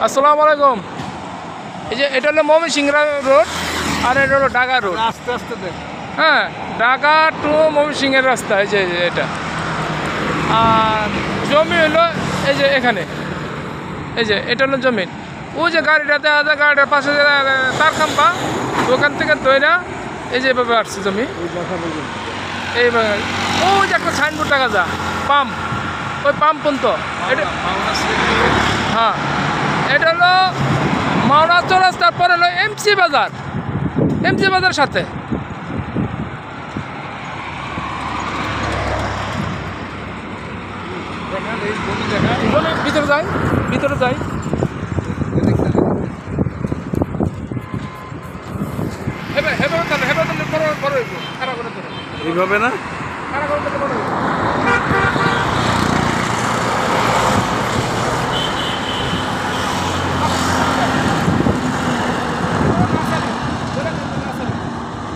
আসসালামু আলাইকুম। এই যে এটা হলো ময়মনসিংহ রোড আর এটা হলো ঢাকা রোড। আস্তে আস্তে দেখ। হ্যাঁ, ঢাকা টু ময়মনসিংহের রাস্তা। এই যে এটা আর জমি হলো এই যে এখানে, এই যে এটা হলো জমি। ওই যে গাড়িটাতে আছে, গাড়িটার পাশে যে তার খাম্পা, ওখান থেকে দইরা এই যে এভাবে আসছে জমি এইভাবে। ওই যে একটা সাইনবোর্ড টাকা যা পাম্প, ওই পাম্প পর্যন্ত এটা। হ্যাঁ, এটা হলো মাওনা চৌরাস্তার পরে হলো এমসি বাজার, এমসি বাজারের সাথে। ভিতরে যাই, ভিতরে যাই। এইভাবে না,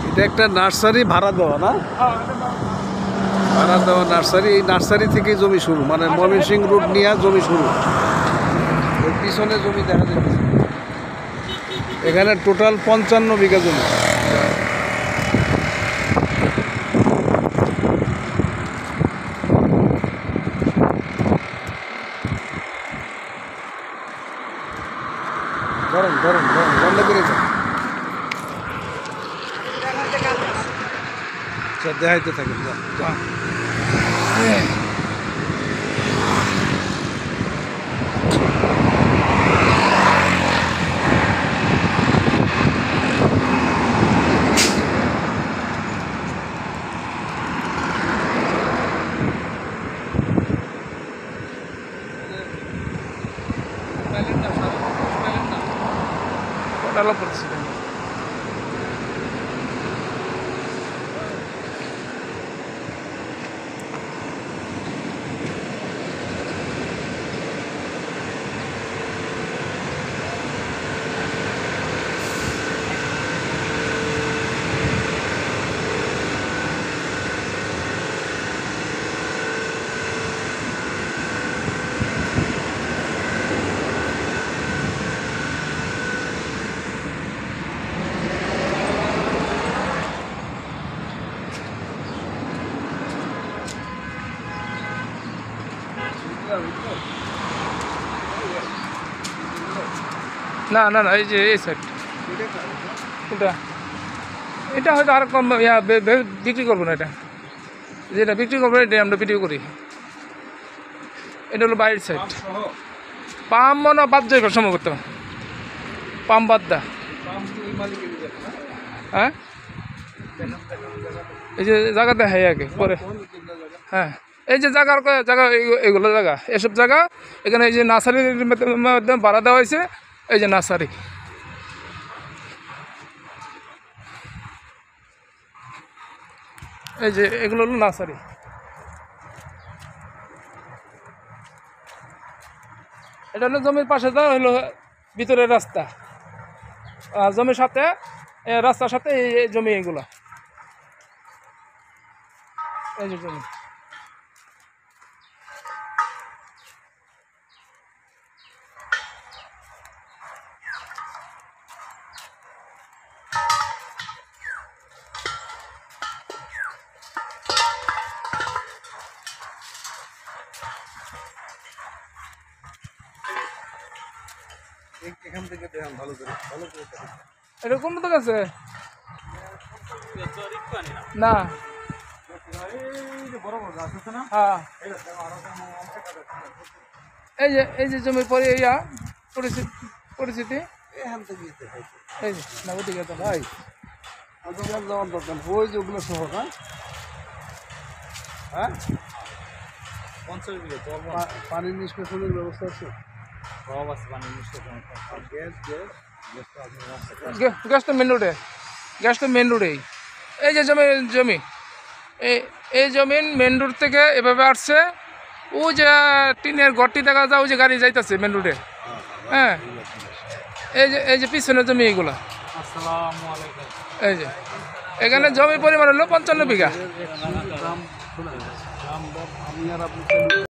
এটা একটা নার্সারি ভাড়া দেওয়া না, ভাড়া দেওয়া নার্সারি। এই নার্সারি থেকেই জমি শুরু, মানে ময়মনসিংহ রোড নিয়ে জমি শুরু। ওই পিছনে জমি দেখা যাচ্ছে। এখানে টোটাল 55 বিঘা জমি। ধরেন ধরেন ধরেন, বন্ধ করে দেন। আচ্ছা, দেখাইতে থাকেন। ওটা পড়ছে। না না না, এই যে এই সাইড, এটা এটা হয়তো আর কম বিক্রি করবো না। এটা যেটা বিক্রি করবো এটা আমরা বিক্রি করি। এটা হলো বাইরের সাইড। পাম মনে বাদ যাবে সম্ভবত, পাম বাদ দা। হ্যাঁ, এই যে জায়গা দেখাই আগে পরে। হ্যাঁ, এই যে জায়গার জায়গা, এইগুলো জায়গা, এসব জায়গা এখানে এই যে নার্সারির মাধ্যমে ভাড়া দেওয়া হয়েছে। এই যে নার্সারি, এই যে এগুলো হলো নার্সারি। এটা হলো জমির পাশে দেওয়া হলো ভিতরের রাস্তা, জমির সাথে রাস্তার সাথে এই জমি, এগুলো এই যে জমি। এখান থেকে দেখেন ভালো করে, ভালো করে দেখেন। এটা কোন তো কাছে না, হ্যাঁ, এই যে জমির পরে ইয়া পরিস্থিতি। এই যে না, ওদিকে তো ভাই যাওয়ার দরকার, ওই যে ওগুলো সহ না। হ্যাঁ, 50 বিঘা পানির নিষ্কাশনের ব্যবস্থা আছে, সব আছে। পানির নিষ্কাশন, গ্যাস তো মেন রোডে, গ্যাস তো মেন রোডেই। এই যে জমি এই জমিন মেন রোড থেকে এভাবে আসছে। ও যে টিনের ঘরটি দেখা যায়, ওই যে গাড়ি যাইতেছে মেন রোডে। হ্যাঁ, এই যে পিছনের জমি এগুলা। এই যে এখানে জমি পরিমাণ হলো 55 বিঘা।